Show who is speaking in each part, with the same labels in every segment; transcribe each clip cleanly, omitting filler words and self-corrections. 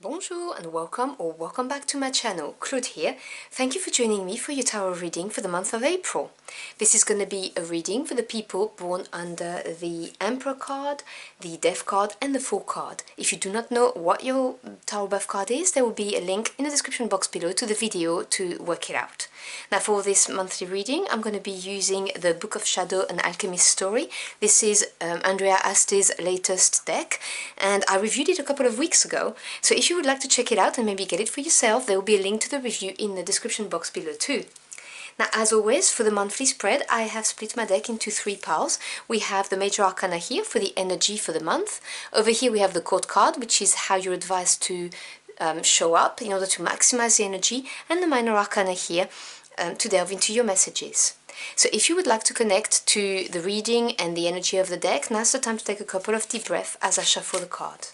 Speaker 1: Bonjour and welcome or welcome back to my channel. Claude here. Thank you for joining me for your tarot reading for the month of April. This is going to be a reading for the people born under the Emperor card, the Death card and the Fool card. If you do not know what your tarot birth card is, there will be a link in the description box below to the video to work it out. Now for this monthly reading, I'm going to be using the Book of Shadow and Alchemist story. This is Andrea Aste's latest deck and I reviewed it a couple of weeks ago. So if you would like to check it out and maybe get it for yourself, there will be a link to the review in the description box below too. Now, as always, for the monthly spread, I have split my deck into three piles. We have the Major Arcana here for the energy for the month. Over here we have the Court card, which is how you're advised to show up in order to maximize the energy, and the Minor Arcana here to delve into your messages. So if you would like to connect to the reading and the energy of the deck, now's the time to take a couple of deep breaths as I shuffle the card.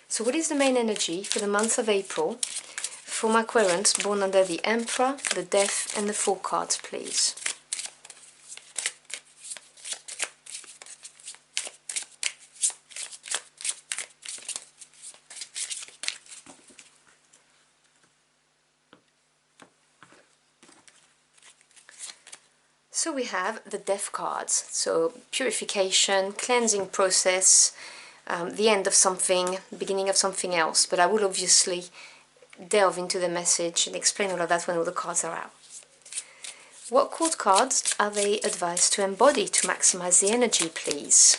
Speaker 1: So what is the main energy for the month of April for my querents born under the Emperor, the Death and the Fool cards, please? So we have the Death cards, so purification, cleansing process, the end of something, beginning of something else, but I will obviously delve into the message and explain all of that when all the cards are out. What court cards are they advised to embody to maximize the energy, please?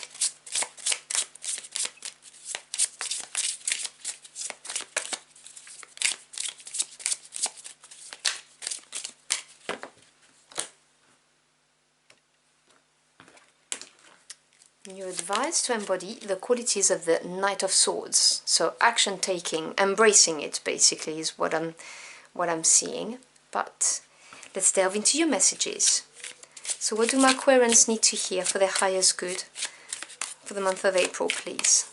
Speaker 1: You're advised to embody the qualities of the Knight of Swords, so action taking, embracing it basically is what I'm seeing. But let's delve into your messages. So what do my querents need to hear for their highest good for the month of April, please?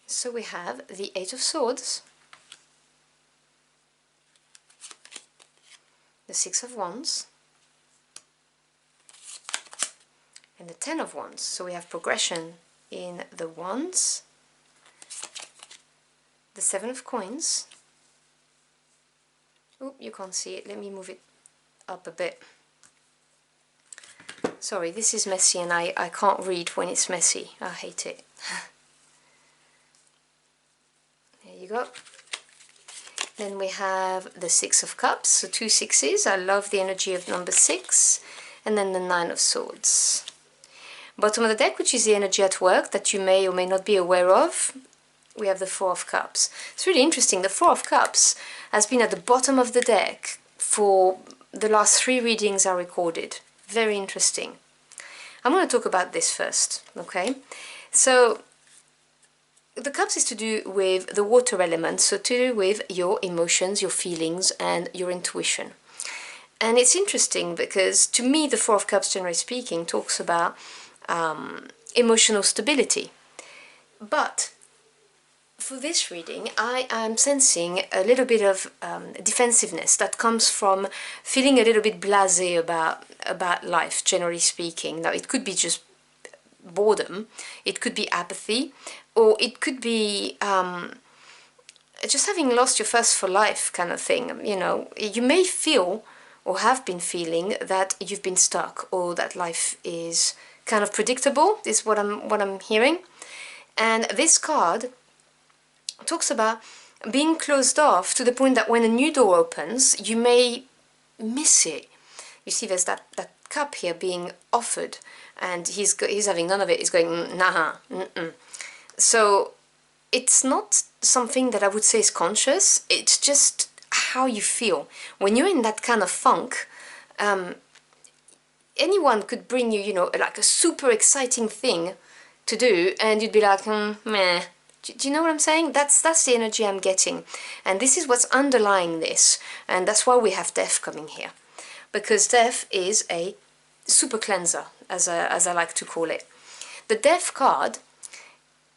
Speaker 1: So we have the Eight of Swords, the Six of Wands, and the Ten of Wands. So we have progression in the Wands, the Seven of Coins. Oh, you can't see it. Let me move it up a bit. Sorry, this is messy and I can't read when it's messy. I hate it. There you go. Then we have the Six of Cups, so two sixes. I love the energy of number 6. And then the Nine of Swords. Bottom of the deck, which is the energy at work that you may or may not be aware of, we have the Four of Cups. It's really interesting. The Four of Cups has been at the bottom of the deck for the last 3 readings I recorded. Very interesting. I'm going to talk about this first, okay? So the cups is to do with the water element, so to do with your emotions, your feelings, and your intuition. And it's interesting because to me the Four of Cups, generally speaking, talks about emotional stability. But for this reading, I am sensing a little bit of defensiveness that comes from feeling a little bit blasé about life, generally speaking. Now, it could be just boredom, it could be apathy, or it could be just having lost your thirst for life kind of thing. You know, you may feel or have been feeling that you've been stuck or that life is kind of predictable, is what I'm hearing. And this card talks about being closed off to the point that when a new door opens, you may miss it. You see, there's that cup here being offered, and he's having none of it. He's going, nah, So it's not something that I would say is conscious. It's just how you feel when you're in that kind of funk. Anyone could bring you, you know, like a super exciting thing to do, and you'd be like, meh. Do you know what I'm saying? That's the energy I'm getting, and this is what's underlying this, and that's why we have Death coming here, because Death is a super cleanser, as I like to call it. The Death card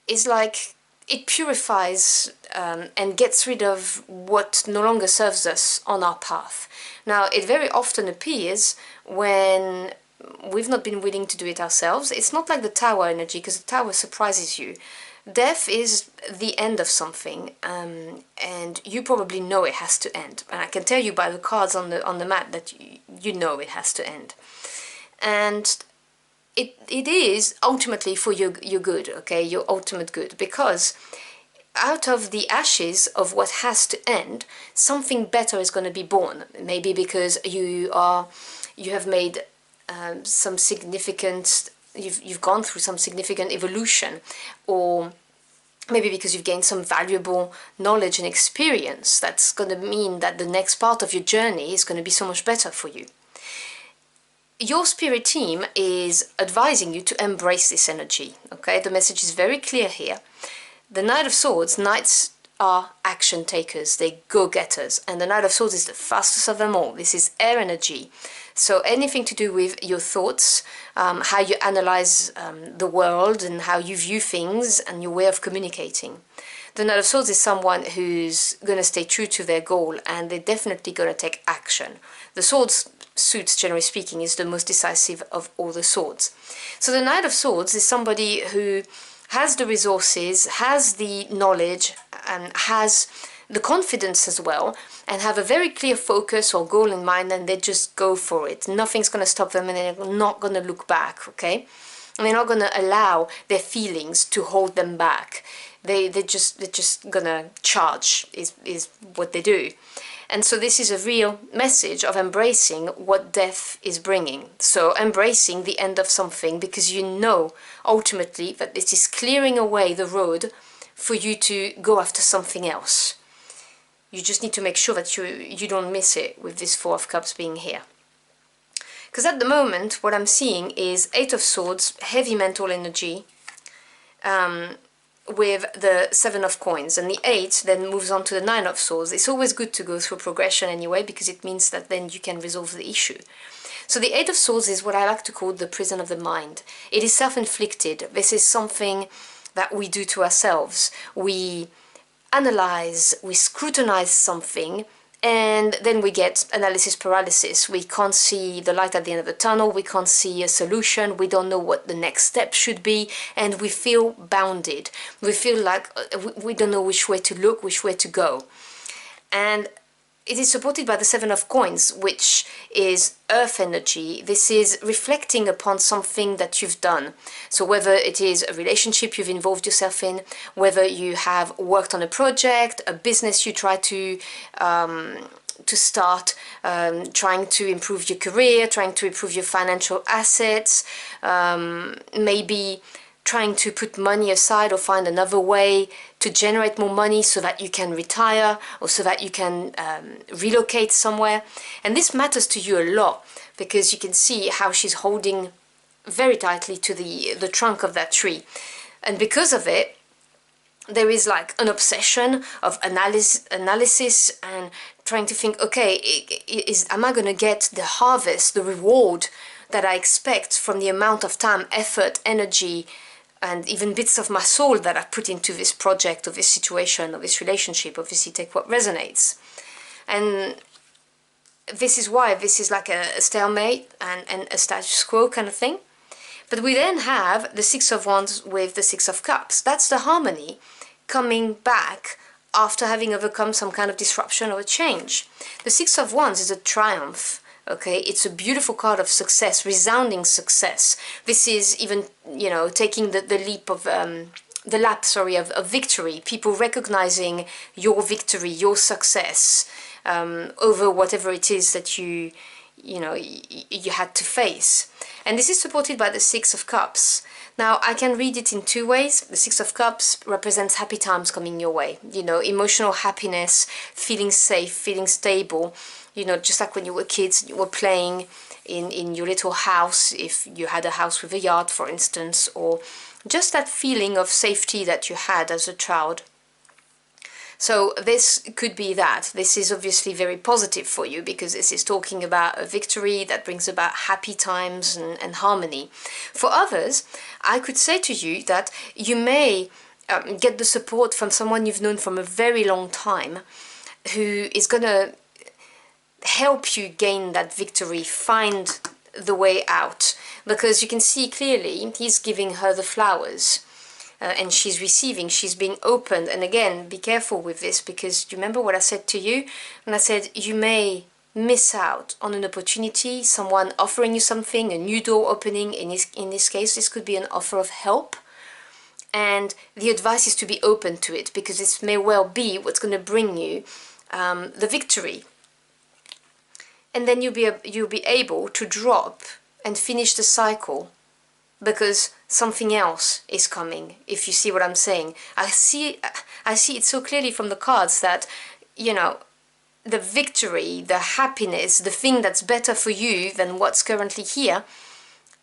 Speaker 1: is like, it purifies and gets rid of what no longer serves us on our path. Now, it very often appears when we've not been willing to do it ourselves. It's not like the Tower energy, because the Tower surprises you. Death is the end of something, and you probably know it has to end. And I can tell you by the cards on the mat that you know it has to end. And it is ultimately for your good, okay, your ultimate good, because out of the ashes of what has to end, something better is going to be born. Maybe because you have made some significant, you've gone through some significant evolution, or maybe because you've gained some valuable knowledge and experience. That's going to mean that the next part of your journey is going to be so much better for you. Your spirit team is advising you to embrace this energy, okay? The message is very clear here. The Knight of Swords, knights are action takers, they go-getters, and the Knight of Swords is the fastest of them all. This is air energy. So anything to do with your thoughts, how you analyze the world and how you view things and your way of communicating. The Knight of Swords is someone who's going to stay true to their goal, and they're definitely going to take action. The Swords suits, generally speaking, is the most decisive of all the swords. So the Knight of Swords is somebody who has the resources, has the knowledge, and has the confidence as well, and have a very clear focus or goal in mind, and they just go for it. Nothing's going to stop them, and they're not going to look back, okay? And they're not going to allow their feelings to hold them back. They're just going to charge, is what they do. And so this is a real message of embracing what death is bringing. So embracing the end of something, because you know ultimately that it is clearing away the road for you to go after something else. You just need to make sure that you don't miss it with this Four of Cups being here. Because at the moment, what I'm seeing is Eight of Swords, heavy mental energy, with the Seven of Coins, and the 8 then moves on to the 9 of Swords. It's always good to go through progression anyway, because it means that then you can resolve the issue. So the 8 of Swords is what I like to call the prison of the mind. It is self-inflicted. This is something that we do to ourselves. We analyze, we scrutinize something, and then we get analysis paralysis. We can't see the light at the end of the tunnel, we can't see a solution, we don't know what the next step should be, and we feel bounded. We feel like we don't know which way to look, which way to go. And it is supported by the Seven of Coins, which is earth energy. This is reflecting upon something that you've done. So whether it is a relationship you've involved yourself in, whether you have worked on a project, a business you try to start, trying to improve your career, trying to improve your financial assets, maybe trying to put money aside or find another way to generate more money so that you can retire or so that you can relocate somewhere. And this matters to you a lot, because you can see how she's holding very tightly to the trunk of that tree. And because of it, there is like an obsession of analysis and trying to think, okay, am I going to get the harvest, the reward that I expect from the amount of time, effort, energy, and even bits of my soul that I put into this project, or this situation, or this relationship? Obviously take what resonates. And this is why this is like a stalemate and a status quo kind of thing. But we then have the Six of Wands with the Six of Cups. That's the harmony coming back after having overcome some kind of disruption or a change. The Six of Wands is a triumph. Okay, it's a beautiful card of success, resounding success. This is even, you know, taking the leap of the lap, of victory. People recognizing your victory, your success over whatever it is that you had to face. And this is supported by the Six of Cups. Now, I can read it in two ways. The Six of Cups represents happy times coming your way. You know, emotional happiness, feeling safe, feeling stable. You know, just like when you were kids, you were playing in your little house, if you had a house with a yard, for instance, or just that feeling of safety that you had as a child. So this could be that. This is obviously very positive for you because this is talking about a victory that brings about happy times and harmony. For others, I could say to you that you may get the support from someone you've known from a very long time who is going to help you gain that victory, find the way out. Because you can see clearly he's giving her the flowers. And she's receiving, she's being opened. And again, be careful with this, because do you remember what I said to you? When I said you may miss out on an opportunity, someone offering you something, a new door opening. In this case, this could be an offer of help. And the advice is to be open to it, because this may well be what's going to bring you the victory. And then you'll be able to drop and finish the cycle, because something else is coming, if you see what I'm saying. I see it so clearly from the cards that, you know, the victory, the happiness, the thing that's better for you than what's currently here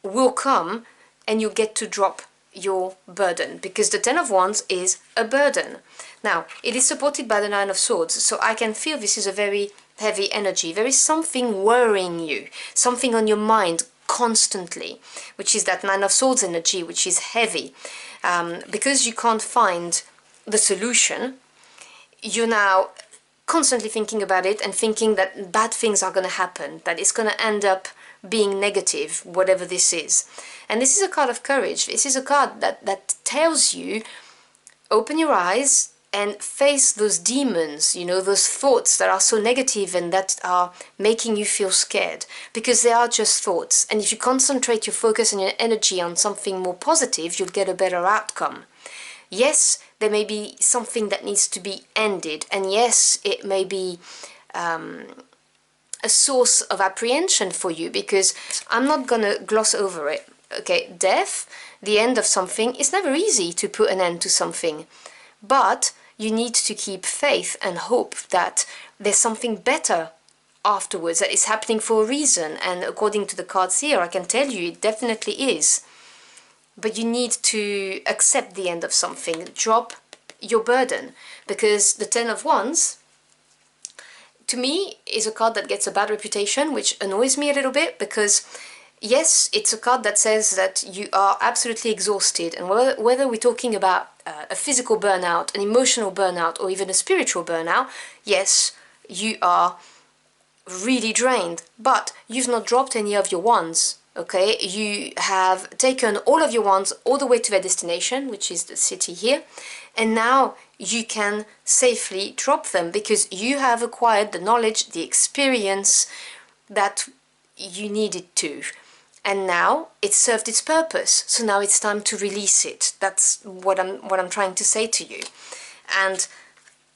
Speaker 1: will come, and you get to drop your burden, because the Ten of Wands is a burden. Now, it is supported by the Nine of Swords, so I can feel this is a very heavy energy. There is something worrying you, something on your mind constantly, which is that Nine of Swords energy, which is heavy. Because you can't find the solution, you're now constantly thinking about it and thinking that bad things are going to happen, that it's going to end up being negative, whatever this is. And this is a card of courage. This is a card that tells you, open your eyes and face those demons, you know, those thoughts that are so negative and that are making you feel scared, because they are just thoughts. And if you concentrate your focus and your energy on something more positive, you'll get a better outcome. Yes, there may be something that needs to be ended, and yes, it may be a source of apprehension for you, because I'm not gonna gloss over it. Okay, death, the end of something, is never easy to put an end to something, but you need to keep faith and hope that there's something better afterwards, that is happening for a reason. And according to the cards here, I can tell you it definitely is. But you need to accept the end of something, drop your burden, because the Ten of Wands, to me, is a card that gets a bad reputation, which annoys me a little bit, because yes, it's a card that says that you are absolutely exhausted, and whether we're talking about a physical burnout, an emotional burnout, or even a spiritual burnout, yes, you are really drained, but you've not dropped any of your wands, okay? You have taken all of your wands all the way to their destination, which is the city here, and now you can safely drop them, because you have acquired the knowledge, the experience that you needed to. And now it served its purpose, so now it's time to release it. That's what I'm trying to say to you. And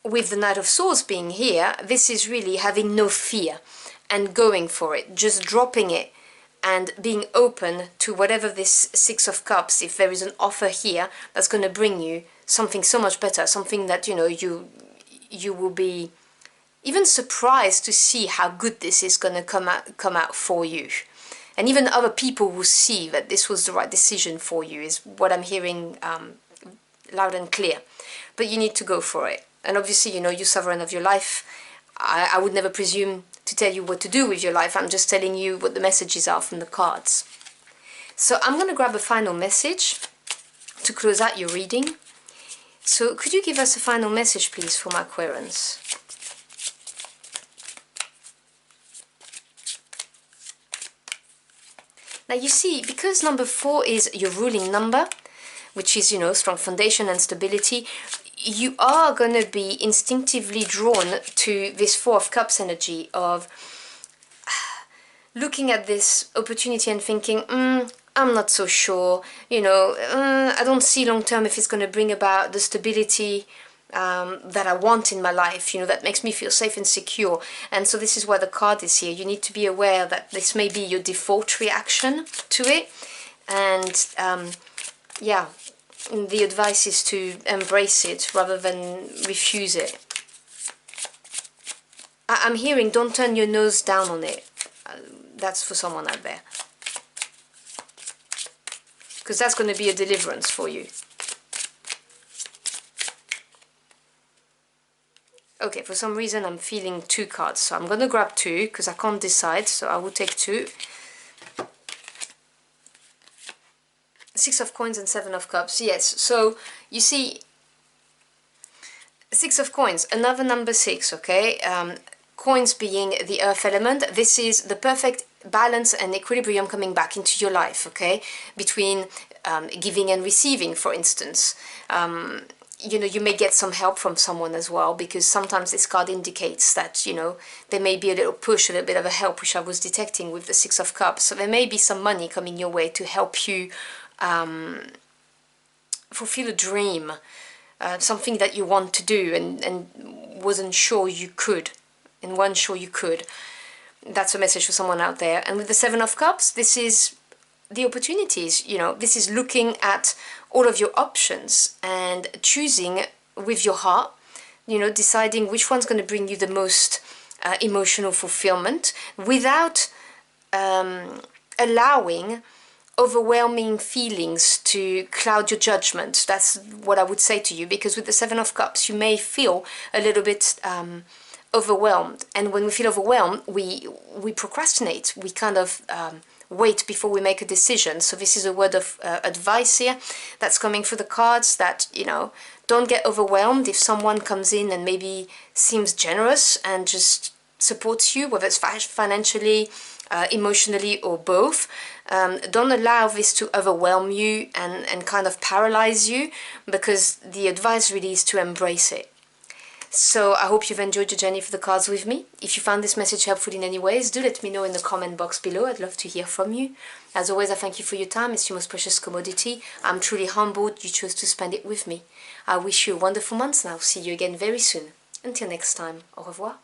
Speaker 1: with the Knight of Swords being here, this is really having no fear and going for it, just dropping it and being open to whatever this Six of Cups, if there is an offer here that's going to bring you something so much better, something that, you know, you will be even surprised to see how good this is going to come out for you. And even other people will see that this was the right decision for you, is what I'm hearing loud and clear. But you need to go for it. And obviously, you know, you're sovereign of your life. I would never presume to tell you what to do with your life. I'm just telling you what the messages are from the cards. So I'm going to grab a final message to close out your reading. So could you give us a final message, please, for my Aquarians? Now you see, because number 4 is your ruling number, which is, you know, strong foundation and stability, you are going to be instinctively drawn to this Four of Cups energy of looking at this opportunity and thinking, I'm not so sure, you know, I don't see long term if it's going to bring about the stability that I want in my life, you know, that makes me feel safe and secure. And so this is why the card is here. You need to be aware that this may be your default reaction to it. And yeah, the advice is to embrace it rather than refuse it. I'm hearing, don't turn your nose down on it. That's for someone out there, because that's going to be a deliverance for you. Okay, for some reason I'm feeling 2 cards, so I'm gonna grab 2 because I can't decide, so I will take 2. 6 of coins and 7 of cups, yes. So you see, 6 of coins, another number 6, okay? Coins being the earth element, this is the perfect balance and equilibrium coming back into your life, okay? Between giving and receiving, for instance. You know, you may get some help from someone as well, because sometimes this card indicates that, you know, there may be a little push, a little bit of a help, which I was detecting with the 6 of cups. So there may be some money coming your way to help you fulfill a dream, something that you want to do and wasn't sure you could, and weren't sure you could. That's a message for someone out there. And with the 7 of cups, this is the opportunities, you know, this is looking at all of your options and choosing with your heart, you know, deciding which one's going to bring you the most emotional fulfillment without allowing overwhelming feelings to cloud your judgment. That's what I would say to you, because with the 7 of cups you may feel a little bit overwhelmed, and when we feel overwhelmed we procrastinate, we kind of wait before we make a decision. So this is a word of advice here that's coming through the cards, that, you know, don't get overwhelmed if someone comes in and maybe seems generous and just supports you, whether it's financially, emotionally, or both. Don't allow this to overwhelm you and kind of paralyze you, because the advice really is to embrace it. So I hope you've enjoyed your journey for the cards with me. If you found this message helpful in any ways, do let me know in the comment box below. I'd love to hear from you. As always, I thank you for your time. It's your most precious commodity. I'm truly humbled you chose to spend it with me. I wish you a wonderful month, and I'll see you again very soon. Until next time, au revoir.